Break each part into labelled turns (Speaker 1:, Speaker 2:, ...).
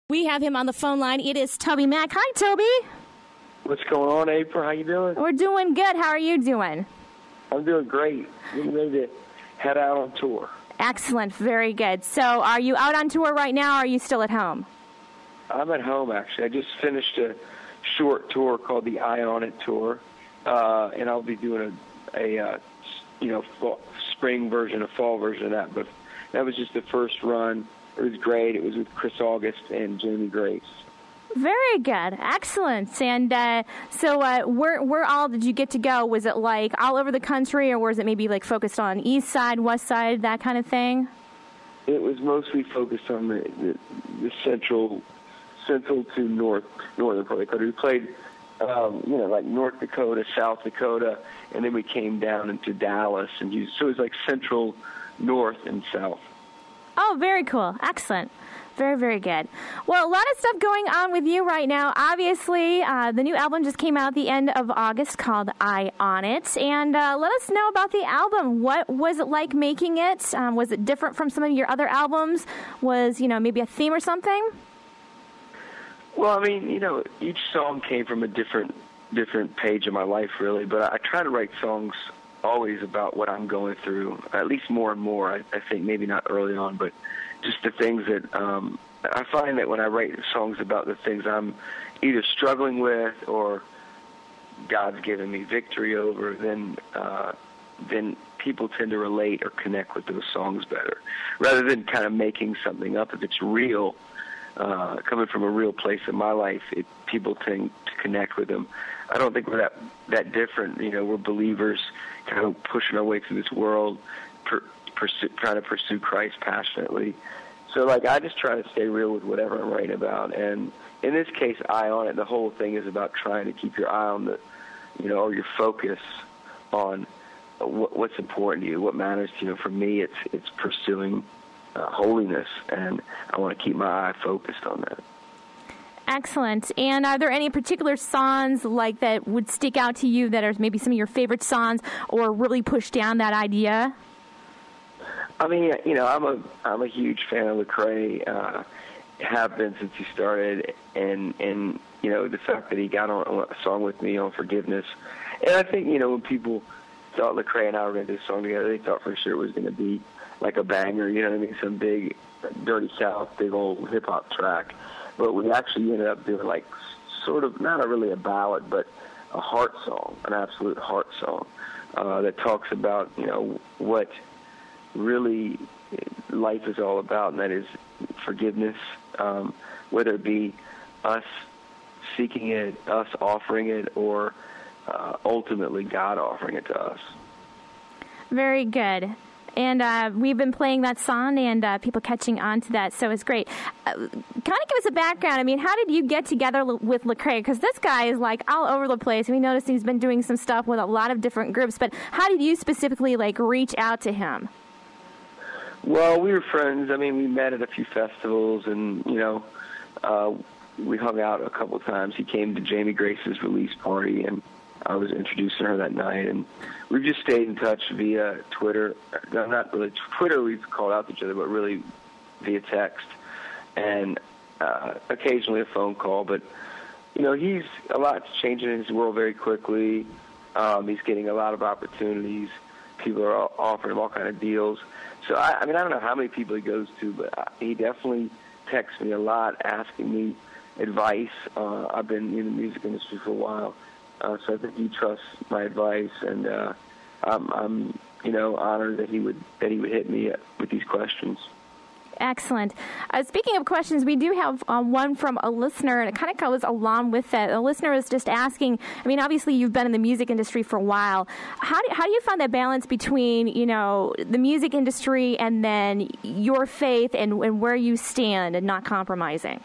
Speaker 1: We have him on the phone line. It is Toby Mac. Hi, Toby.
Speaker 2: What's going on, April? How you doing?
Speaker 1: We're doing good. How are you doing?
Speaker 2: I'm doing great. Getting ready to head out on tour.
Speaker 1: Excellent. Very good. So are you out on tour right now, or are you still at home?
Speaker 2: I'm at home, actually. I just finished a short tour called the Eye On It Tour, and I'll be doing a spring version, a fall version of that. But that was just the first run. It was great. It was with Chris August and Jamie Grace.
Speaker 1: Very good. Excellent. And so where all did you get to go? Was it like all over the country, or was it maybe like focused on east side, west side, that kind of thing?
Speaker 2: It was mostly focused on the central to northern part of the country. We played, like North Dakota, South Dakota, and then we came down into Dallas and Houston. So it was like central, north, and south.
Speaker 1: Oh, very cool. Excellent. Very, very good. Well, a lot of stuff going on with you right now. Obviously, the new album just came out at the end of August called Eye On It. And let us know about the album. What was it like making it? Was it different from some of your other albums? Was, maybe a theme or something?
Speaker 2: Well, I mean, each song came from a different page of my life, really. But I try to write songs always about what I'm going through, at least more and more. I think maybe not early on, but just the things that I find that when I write songs about the things I'm either struggling with or God's given me victory over, then people tend to relate or connect with those songs better, rather than kind of making something up. If it's real, coming from a real place in my life, people tend to connect with them. I don't think we're that different. We're believers, kind of pushing our way through this world, trying to pursue Christ passionately. So, I just try to stay real with whatever I'm writing about. And in this case, Eye On It, the whole thing is about trying to keep your eye on or your focus on what's important to you, what matters to you. For me, it's pursuing holiness, and I want to keep my eye focused on that.
Speaker 1: Excellent. And are there any particular songs like that would stick out to you that are maybe some of your favorite songs, or really push down that idea?
Speaker 2: I mean, I'm a huge fan of Lecrae, have been since he started, and the fact that he got on a song with me on forgiveness. And I think, when people thought Lecrae and I were going to do a song together, they thought for sure it was going to be like a banger, some big Dirty South, big old hip-hop track. But we actually ended up doing sort of, not really a ballad, but a heart song, an absolute heart song that talks about, what really life is all about, and that is forgiveness, whether it be us seeking it, us offering it, or ultimately God offering it to us. Very good.
Speaker 1: And we've been playing that song, and people catching on to that, so it's great. Kind of give us a background. I mean, how did you get together with Lecrae? Because this guy is, all over the place. We noticed he's been doing some stuff with a lot of different groups, but how did you specifically, reach out to him?
Speaker 2: Well, we were friends. I mean, we met at a few festivals, and, we hung out a couple of times. He came to Jamie Grace's release party, and I was introducing her that night, and we've just stayed in touch via Twitter. No, not really Twitter, we've called out to each other, but really via text, and occasionally a phone call. But, he's a lot's changing in his world very quickly. He's getting a lot of opportunities. People are offering him all kind of deals. So, I don't know how many people he goes to, but he definitely texts me a lot, asking me advice. I've been in the music industry for a while. So I think he trusts my advice, and I'm honored that he would hit me with these questions.
Speaker 1: Excellent. Speaking of questions, we do have one from a listener, and it kind of goes along with that. A listener is just asking, I mean, obviously you've been in the music industry for a while. How do you find that balance between, the music industry and then your faith and where you stand and not compromising?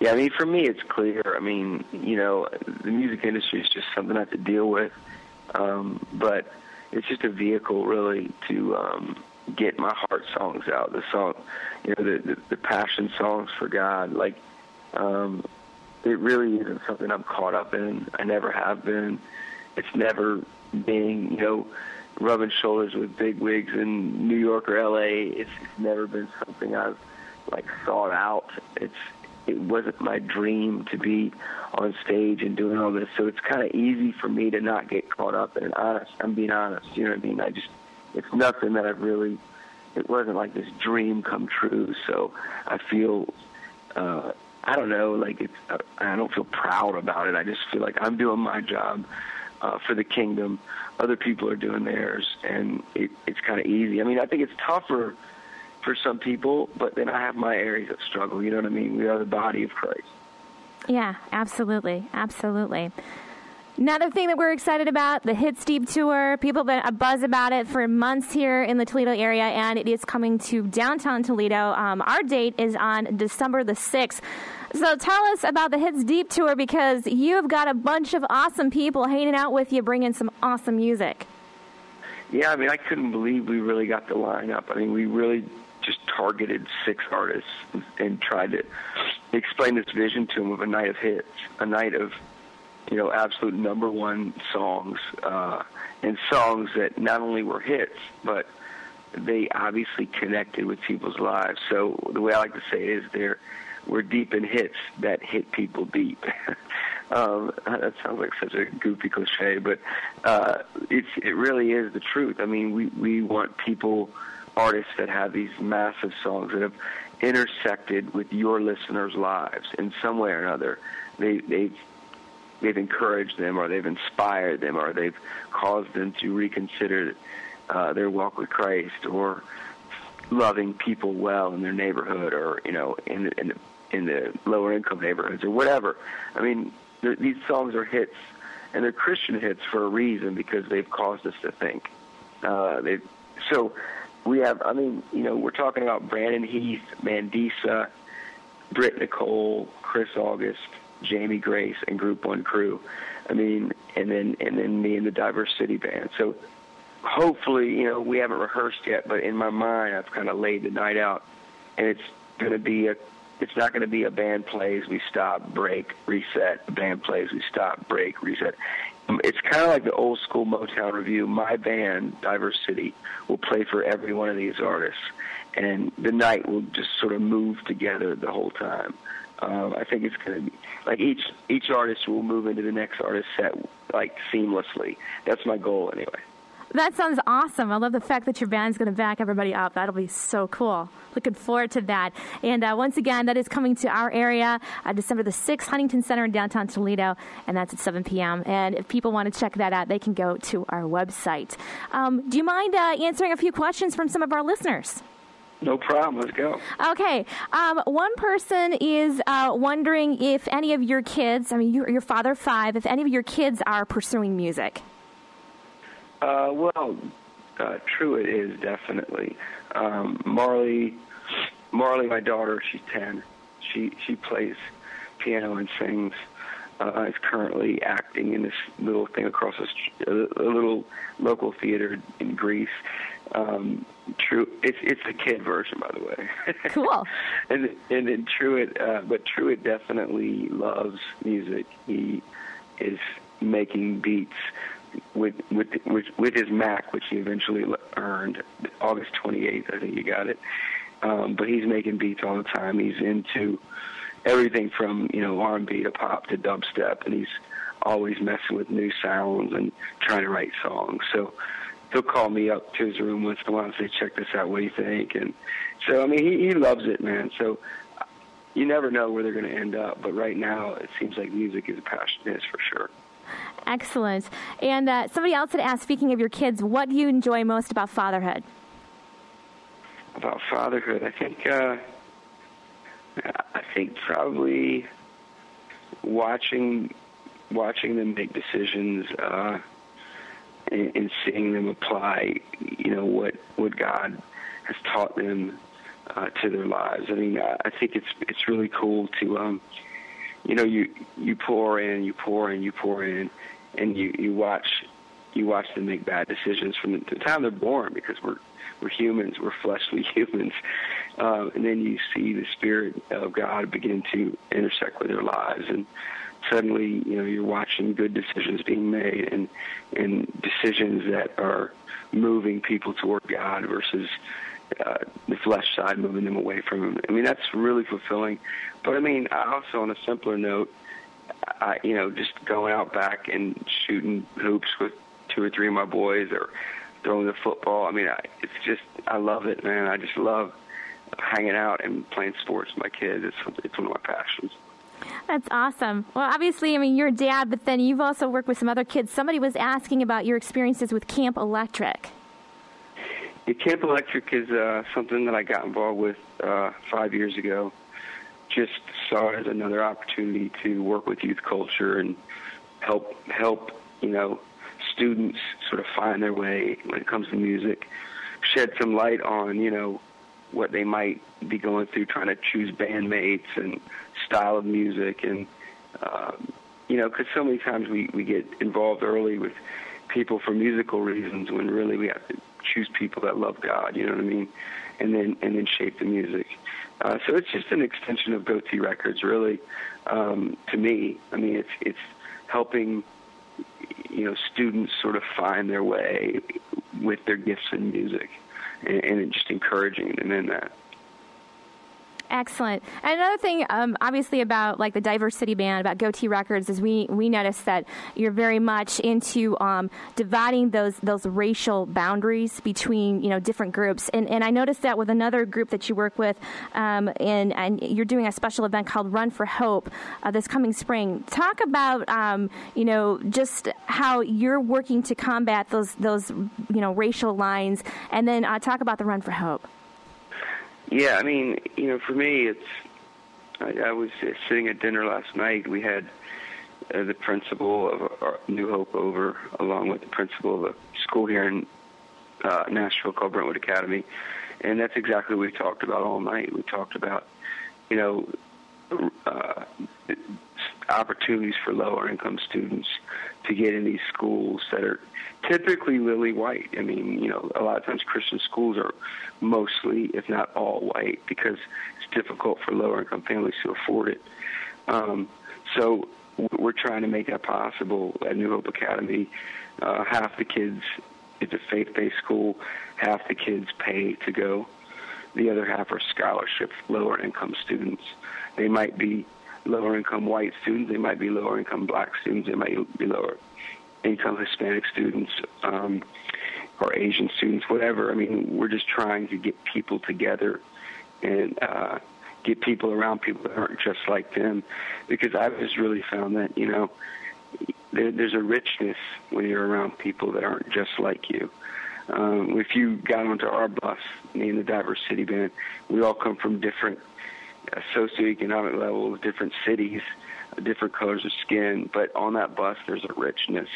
Speaker 2: Yeah, I mean, for me, it's clear. I mean, the music industry is just something I have to deal with, but it's just a vehicle, really, to get my heart songs out. The song, the passion songs for God. It really isn't something I'm caught up in. I never have been. It's never being, rubbing shoulders with big wigs in New York or L.A. It's never been something I've like thought out. It wasn't my dream to be on stage and doing all this, so it's kind of easy for me to not get caught up in it. I'm being honest, you know what I mean? It's nothing that it wasn't like this dream come true, so I feel, I don't know, like I don't feel proud about it. I just feel like I'm doing my job for the kingdom. Other people are doing theirs, and it's kind of easy. I mean, I think it's tougher for some people, but then I have my areas of struggle. You know what I mean? We are the body of Christ.
Speaker 1: Yeah, absolutely. Absolutely. Another thing that we're excited about, the Hits Deep Tour. People have been a buzz about it for months here in the Toledo area, and it is coming to downtown Toledo. Our date is on December the 6th. So tell us about the Hits Deep Tour, because you've got a bunch of awesome people hanging out with you, bringing some awesome music.
Speaker 2: Yeah, I mean, I couldn't believe we really got the lineup. I mean, we really just targeted 6 artists and tried to explain this vision to them of a night of hits, a night of, absolute number one songs, and songs that not only were hits, but they obviously connected with people's lives. So the way I like to say it is we're deep in hits that hit people deep. That sounds like such a goofy cliche, but it really is the truth. I mean, we want artists that have these massive songs that have intersected with your listeners' lives in some way or another. They've encouraged them, or they've inspired them, or they've caused them to reconsider their walk with Christ, or loving people well in their neighborhood, or in the lower income neighborhoods, or whatever. I mean, these songs are hits, and they're Christian hits for a reason, because they've caused us to think. So we have, we're talking about Brandon Heath, Mandisa, Britt Nicole, Chris August, Jamie Grace, and Group One Crew. I mean, and then me and the Diversity Band. So hopefully, we haven't rehearsed yet, but in my mind, I've kind of laid the night out, and it's not going to be a band plays, we stop, break, reset. A band plays, we stop, break, reset. It's kind of like the old school Motown Review. My band, Diversity, will play for every one of these artists, and the night will just sort of move together the whole time. I think it's going to be like each artist will move into the next artist's set like seamlessly. That's my goal anyway.
Speaker 1: That sounds awesome. I love the fact that your band's going to back everybody up. That'll be so cool. Looking forward to that. And once again, that is coming to our area December the 6th, Huntington Center in downtown Toledo, and that's at 7 p.m. And if people want to check that out, they can go to our website. Do you mind answering a few questions from some of our listeners?
Speaker 2: No problem. Let's go.
Speaker 1: Okay. One person is wondering if any of your kids, you're father of 5, if any of your kids are pursuing music.
Speaker 2: True it is, definitely. Marley, my daughter, she's 10. She plays piano and sings. Is currently acting in this little thing across a little local theater in Greece. True, it's a kid version, by the way.
Speaker 1: Cool.
Speaker 2: and then Truett definitely loves music. He is making beats with his Mac, which he eventually earned August 28th. I think he got it. But he's making beats all the time. He's into everything from R&B to pop to dubstep, and he's always messing with new sounds and trying to write songs. So he'll call me up to his room once in a while and say, "Check this out. What do you think?" And so he loves it, man. So you never know where they're going to end up, but right now it seems like music is a passion, is for sure.
Speaker 1: Excellent. And somebody else had asked, speaking of your kids, what do you enjoy most about fatherhood?
Speaker 2: About fatherhood, I think probably watching them make decisions and seeing them apply, what God has taught them to their lives. I mean, I think it's really cool to you pour in, and you watch them make bad decisions from the time they're born, because we're humans, we're fleshly humans, and then you see the Spirit of God begin to intersect with their lives, and suddenly you're watching good decisions being made, and decisions that are moving people toward God versus the flesh side, moving them away from them. I mean, that's really fulfilling. But I mean, I also, on a simpler note, just going out back and shooting hoops with 2 or 3 of my boys, or throwing the football. I mean, I love it, man. I just love hanging out and playing sports with my kids. It's one of my passions.
Speaker 1: That's awesome. Well, obviously, I mean, you're a dad, but then you've also worked with some other kids. Somebody was asking about your experiences with Camp Electric.
Speaker 2: Yeah, Camp Electric is something that I got involved with 5 years ago. Just saw it as another opportunity to work with youth culture and help students sort of find their way when it comes to music, shed some light on, what they might be going through trying to choose bandmates and style of music. And, because so many times we get involved early with people for musical reasons when really we have to choose people that love God, you know what I mean, and then shape the music. So it's just an extension of Goatee Records, really, to me. I mean, it's helping students sort of find their way with their gifts in music, and just encouraging them in that.
Speaker 1: Excellent. And another thing, obviously, about like the Diversity Band, about Goatee Records, is we noticed that you're very much into dividing those racial boundaries between different groups. And I noticed that with another group that you work with, and you're doing a special event called Run for Hope this coming spring. Talk about just how you're working to combat those racial lines, and then talk about the Run for Hope.
Speaker 2: Yeah, I mean, for me, I was sitting at dinner last night. We had the principal of New Hope over, along with the principal of a school here in Nashville called Brentwood Academy, and that's exactly what we talked about all night. We talked about, opportunities for lower-income students to get in these schools that are typically lily white. I mean, a lot of times Christian schools are mostly, if not all, white because it's difficult for lower-income families to afford it. So we're trying to make that possible at New Hope Academy. Half the kids, it's a faith-based school, half the kids pay to go. The other half are scholarship lower-income students. They might be lower-income white students. They might be lower-income black students. They might be lower-income Hispanic students or Asian students, whatever. I mean, we're just trying to get people together and get people around people that aren't just like them, because I've just really found that, there's a richness when you're around people that aren't just like you. If you got onto our bus, me and the Diversity Band, we all come from different socioeconomic levels, different cities, different colors of skin, but on that bus there's a richness.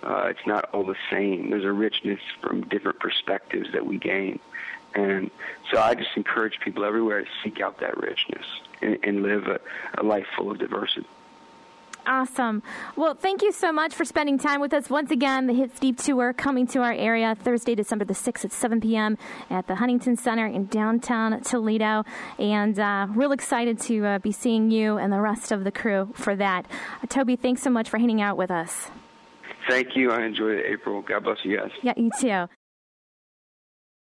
Speaker 2: It's not all the same. There's a richness from different perspectives that we gain. And so I just encourage people everywhere to seek out that richness and live a life full of diversity.
Speaker 1: Awesome. Well, thank you so much for spending time with us. Once again, the Hits Deep Tour coming to our area Thursday, December the 6th at 7 p.m. at the Huntington Center in downtown Toledo. And real excited to be seeing you and the rest of the crew for that. Toby, thanks so much for hanging out with us.
Speaker 2: Thank you. I enjoyed it, April. God bless you guys.
Speaker 1: Yeah, you too.